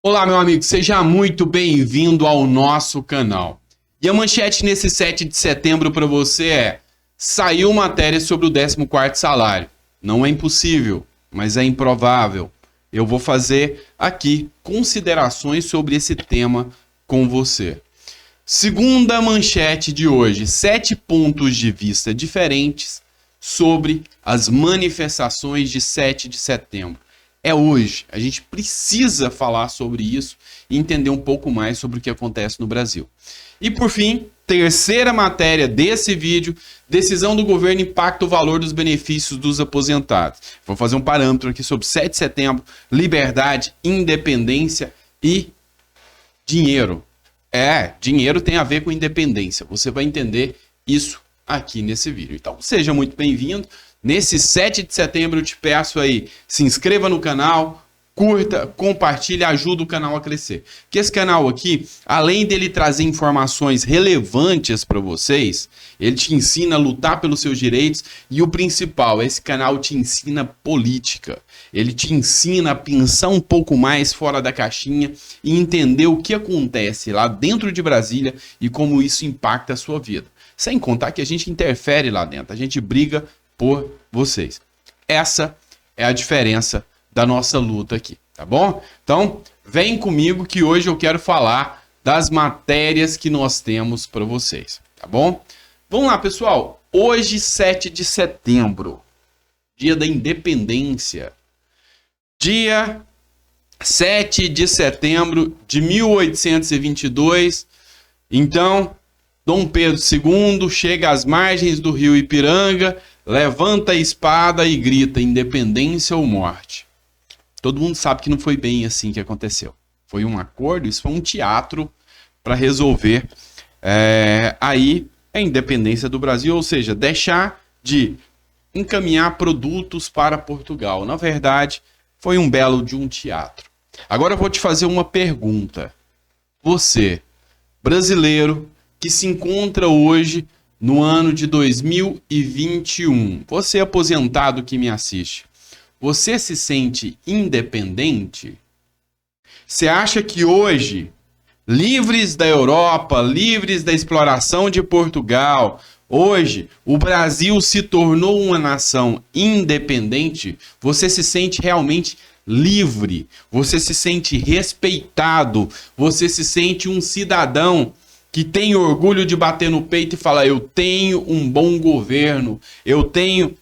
Olá, meu amigo, seja muito bem-vindo ao nosso canal. E a manchete nesse 7 de setembro para você é: saiu matéria sobre o 14º salário. Não é impossível, mas é improvável. Eu vou fazer aqui considerações sobre esse tema com você. Segunda manchete de hoje: 7 pontos de vista diferentes sobre as manifestações de 7 de setembro. É hoje. A gente precisa falar sobre isso e entender um pouco mais sobre o que acontece no Brasil. E por fim, terceira matéria desse vídeo: decisão do governo impacta o valor dos benefícios dos aposentados. Vou fazer um parâmetro aqui sobre 7 de setembro, liberdade, independência e dinheiro. Dinheiro tem a ver com independência. Você vai entender isso aqui nesse vídeo. Então, seja muito bem-vindo. Nesse 7 de setembro eu te peço aí, se inscreva no canal, curta, compartilhe, ajuda o canal a crescer. Que esse canal aqui, além dele trazer informações relevantes para vocês, ele te ensina a lutar pelos seus direitos e o principal, esse canal te ensina política. Ele te ensina a pensar um pouco mais fora da caixinha e entender o que acontece lá dentro de Brasília e como isso impacta a sua vida. Sem contar que a gente interfere lá dentro, a gente briga por vocês. Essa é a diferença da nossa luta aqui, tá bom? Então, vem comigo que hoje eu quero falar das matérias que nós temos para vocês, tá bom? Vamos lá, pessoal. Hoje, 7 de setembro, dia da independência. Dia 7 de setembro de 1822. Então, Dom Pedro II chega às margens do rio Ipiranga, levanta a espada e grita: independência ou morte. Todo mundo sabe que não foi bem assim que aconteceu. Foi um acordo, isso foi um teatro para resolver aí a independência do Brasil, ou seja, deixar de encaminhar produtos para Portugal. Na verdade, foi um belo de um teatro. Agora eu vou te fazer uma pergunta. Você, brasileiro, que se encontra hoje no ano de 2021, você aposentado que me assiste, você se sente independente? Você acha que hoje, livres da Europa, livres da exploração de Portugal, hoje o Brasil se tornou uma nação independente? Você se sente realmente livre? Você se sente respeitado? Você se sente um cidadão que tem orgulho de bater no peito e falar: eu tenho um bom governo, eu tenho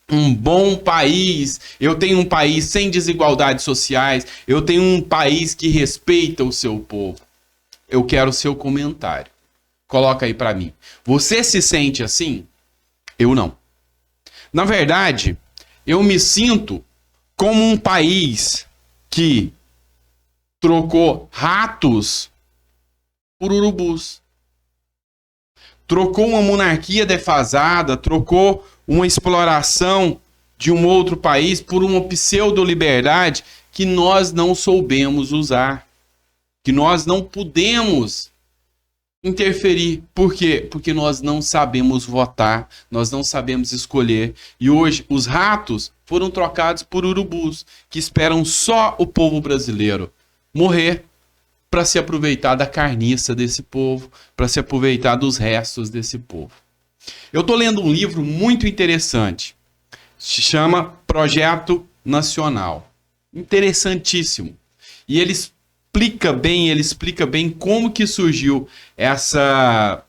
um bom país, eu tenho um país sem desigualdades sociais, eu tenho um país que respeita o seu povo? Eu quero o seu comentário. Coloca aí para mim. Você se sente assim? Eu não. Na verdade, eu me sinto como um país que trocou ratos por urubus. Trocou uma monarquia defasada, trocou uma exploração de um outro país por uma pseudo-liberdade que nós não soubemos usar, que nós não pudemos interferir. Por quê? Porque nós não sabemos votar, nós não sabemos escolher. E hoje os ratos foram trocados por urubus, que esperam só o povo brasileiro morrer para se aproveitar da carniça desse povo, para se aproveitar dos restos desse povo. Eu estou lendo um livro muito interessante, se chama Projeto Nacional. Interessantíssimo. E ele explica bem como que surgiu essa,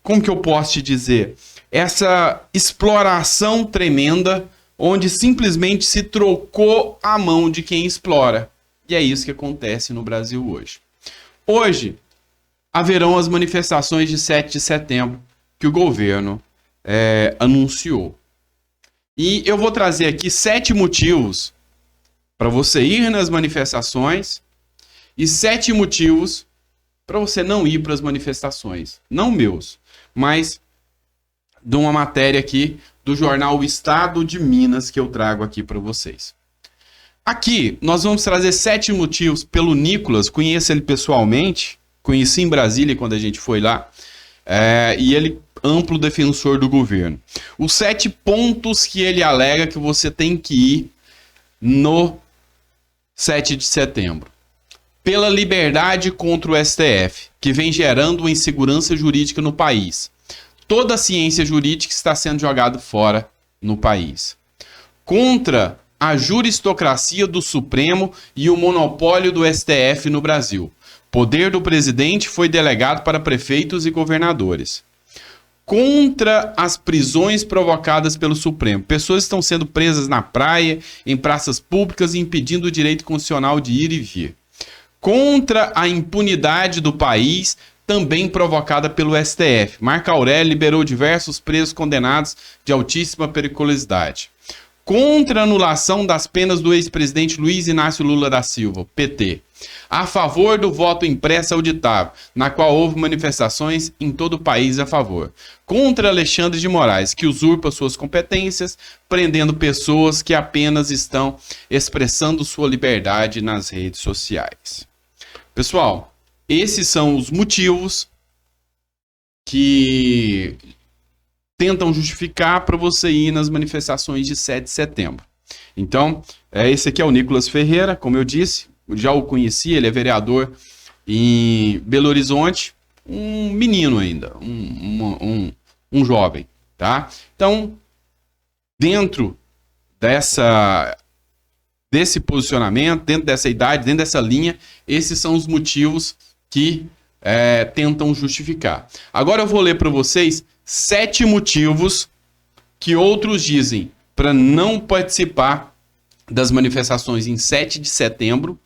como que eu posso te dizer, essa exploração tremenda, onde simplesmente se trocou a mão de quem explora. E é isso que acontece no Brasil hoje. Hoje, haverão as manifestações de 7 de setembro que o governo anunciou. E eu vou trazer aqui 7 motivos para você ir nas manifestações e 7 motivos para você não ir para as manifestações. Não meus, mas de uma matéria aqui do jornal O Estado de Minas que eu trago aqui para vocês. Aqui, nós vamos trazer 7 motivos pelo Nicolas, conheço ele pessoalmente, conheci em Brasília quando a gente foi lá, e ele amplo defensor do governo. Os 7 pontos que ele alega que você tem que ir no 7 de setembro. pela liberdade contra o STF, que vem gerando uma insegurança jurídica no país. Toda a ciência jurídica está sendo jogada fora no país. Contra a juristocracia do Supremo e o monopólio do STF no Brasil. O poder do presidente foi delegado para prefeitos e governadores. Contra as prisões provocadas pelo Supremo. Pessoas estão sendo presas na praia, em praças públicas, impedindo o direito constitucional de ir e vir. Contra a impunidade do país, também provocada pelo STF. Marco Aurélio liberou diversos presos condenados de altíssima periculosidade. Contra a anulação das penas do ex-presidente Luiz Inácio Lula da Silva, PT. A favor do voto impresso auditável, na qual houve manifestações em todo o país a favor. Contra Alexandre de Moraes, que usurpa suas competências, prendendo pessoas que apenas estão expressando sua liberdade nas redes sociais. Pessoal, esses são os motivos que tentam justificar para você ir nas manifestações de 7 de setembro. Então, esse aqui é o Nicolas Ferreira, como eu disse, eu já o conheci, ele é vereador em Belo Horizonte, um menino ainda, um jovem, tá? Então, dentro desse posicionamento, dentro dessa idade, dentro dessa linha, esses são os motivos que tentam justificar. Agora eu vou ler para vocês 7 motivos que outros dizem para não participar das manifestações em 7 de setembro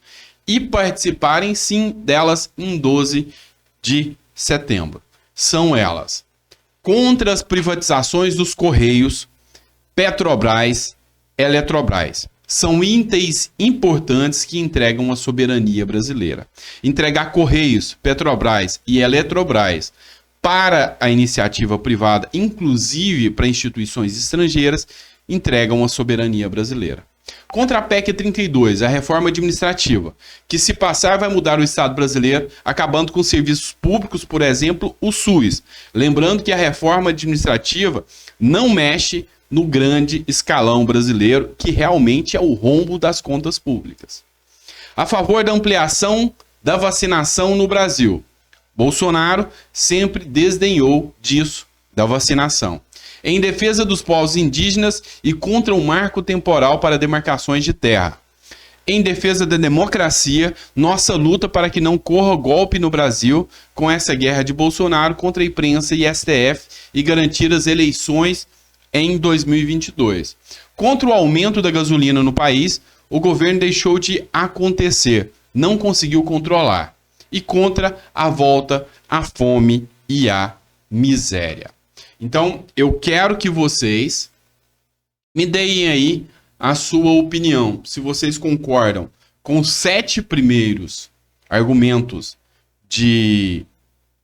e participarem sim delas em 12 de setembro. São elas: contra as privatizações dos Correios, Petrobras, Eletrobras. São itens importantes que entregam a soberania brasileira. Entregar Correios, Petrobras e Eletrobras para a iniciativa privada, inclusive para instituições estrangeiras, entregam a soberania brasileira. Contra a PEC 32, a reforma administrativa, que se passar vai mudar o Estado brasileiro, acabando com serviços públicos, por exemplo, o SUS. Lembrando que a reforma administrativa não mexe no grande escalão brasileiro, que realmente é o rombo das contas públicas. A favor da ampliação da vacinação no Brasil. Bolsonaro sempre desdenhou disso, da vacinação. Em defesa dos povos indígenas e contra o marco temporal para demarcações de terra. Em defesa da democracia, nossa luta para que não corra golpe no Brasil com essa guerra de Bolsonaro contra a imprensa e STF e garantir as eleições em 2022. Contra o aumento da gasolina no país, o governo deixou de acontecer, não conseguiu controlar. E contra a volta à fome e à miséria. Então, eu quero que vocês me deem aí a sua opinião, se vocês concordam com os 7 primeiros argumentos de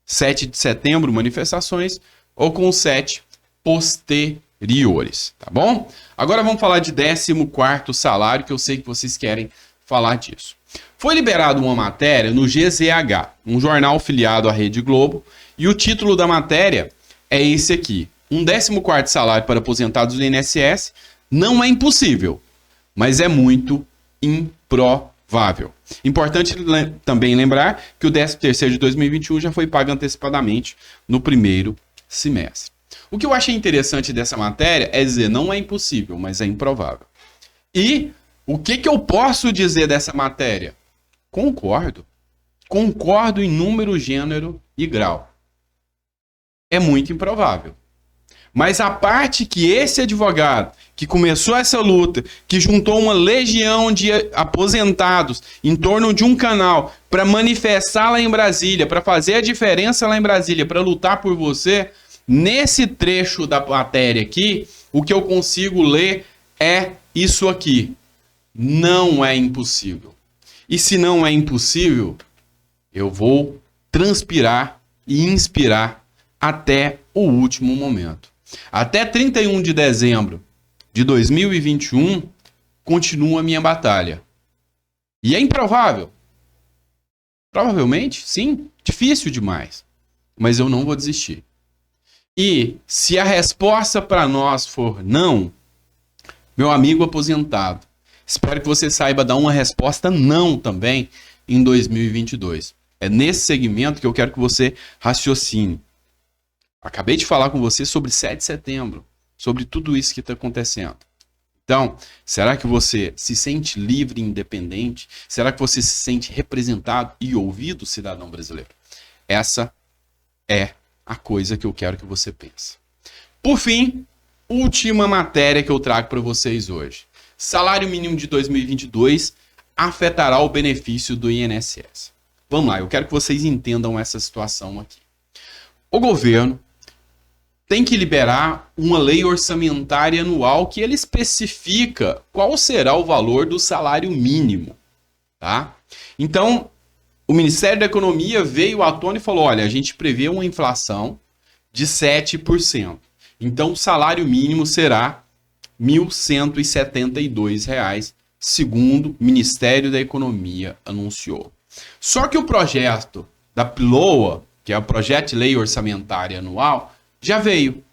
7 de setembro, manifestações, ou com os 7 posteriores, tá bom? Agora vamos falar de 14º salário, que eu sei que vocês querem falar disso. Foi liberada uma matéria no GZH, um jornal filiado à Rede Globo, e o título da matéria é esse aqui: um 14º salário para aposentados do INSS não é impossível, mas é muito improvável. Importante também lembrar que o 13º de 2021 já foi pago antecipadamente no primeiro semestre. O que eu achei interessante dessa matéria é dizer, não é impossível, mas é improvável. E o que eu posso dizer dessa matéria? Concordo. Concordo em número, gênero e grau. É muito improvável. Mas a parte que esse advogado, que começou essa luta, que juntou uma legião de aposentados em torno de um canal para manifestar lá em Brasília, para fazer a diferença lá em Brasília, para lutar por você, nesse trecho da matéria aqui, o que eu consigo ler é isso aqui. Não é impossível. E se não é impossível, eu vou transpirar e inspirar até o último momento. Até 31 de dezembro de 2021, continua a minha batalha. E é improvável. Provavelmente, sim, difícil demais. Mas eu não vou desistir. E se a resposta para nós for não, meu amigo aposentado, espero que você saiba dar uma resposta não também, em 2022. É nesse segmento que eu quero que você raciocine. Acabei de falar com você sobre 7 de setembro, sobre tudo isso que está acontecendo. Então, será que você se sente livre e independente? Será que você se sente representado e ouvido, cidadão brasileiro? Essa é a coisa que eu quero que você pense. Por fim, última matéria que eu trago para vocês hoje. Salário mínimo de 2022 afetará o benefício do INSS. Vamos lá, eu quero que vocês entendam essa situação aqui. O governo tem que liberar uma lei orçamentária anual que ele especifica qual será o valor do salário mínimo, tá? Então, o Ministério da Economia veio à tona e falou, olha, a gente prevê uma inflação de 7%. Então, o salário mínimo será R$ 1.172, segundo o Ministério da Economia anunciou. Só que o projeto da PLOA, que é o Projeto de Lei Orçamentária Anual, já veio.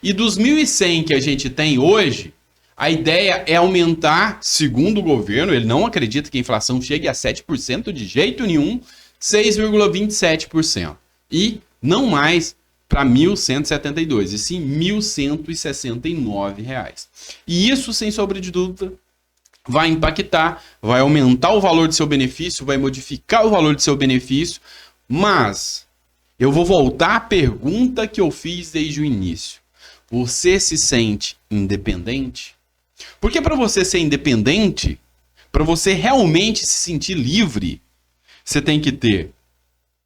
E dos 1.100 que a gente tem hoje, a ideia é aumentar, segundo o governo, ele não acredita que a inflação chegue a 7% de jeito nenhum, 6,27%. E não mais para R$ 1.172, e sim R$ 1.169. E isso, sem sombra de dúvida, vai impactar, vai aumentar o valor do seu benefício, vai modificar o valor do seu benefício, mas eu vou voltar à pergunta que eu fiz desde o início. Você se sente independente? Porque para você ser independente, para você realmente se sentir livre, você tem que ter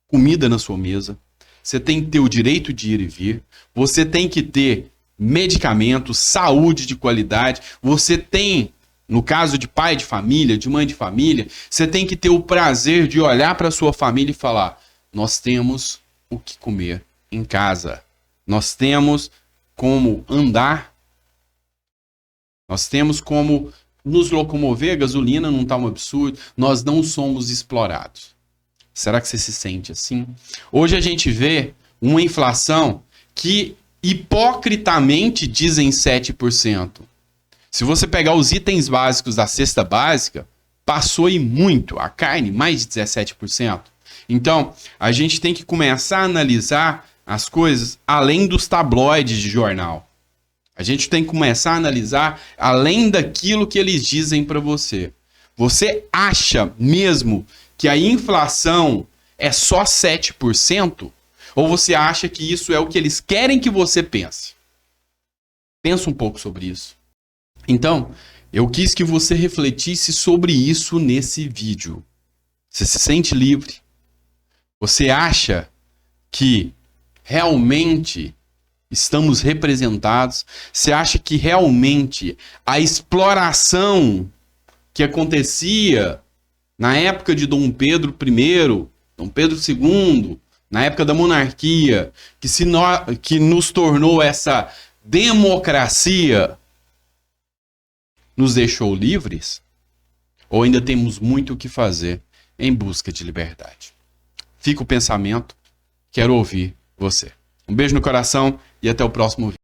comida na sua mesa, você tem que ter o direito de ir e vir, você tem que ter medicamentos, saúde de qualidade, você tem, no caso de pai de família, de mãe de família, você tem que ter o prazer de olhar para a sua família e falar, nós temos o que comer em casa, nós temos como andar, nós temos como nos locomover, a gasolina não está um absurdo, nós não somos explorados. Será que você se sente assim? Hoje a gente vê uma inflação que hipocritamente dizem 7%. Se você pegar os itens básicos da cesta básica, passou e muito. A carne, mais de 17%. Então, a gente tem que começar a analisar as coisas além dos tabloides de jornal. A gente tem que começar a analisar além daquilo que eles dizem para você. Você acha mesmo que a inflação é só 7%? Ou você acha que isso é o que eles querem que você pense? Pensa um pouco sobre isso. Então, eu quis que você refletisse sobre isso nesse vídeo. Você se sente livre? Você acha que realmente estamos representados? Você acha que realmente a exploração que acontecia na época de Dom Pedro I, Dom Pedro II, na época da monarquia, que nos tornou essa democracia, nos deixou livres? Ou ainda temos muito o que fazer em busca de liberdade? Fica o pensamento, quero ouvir você. Um beijo no coração e até o próximo vídeo.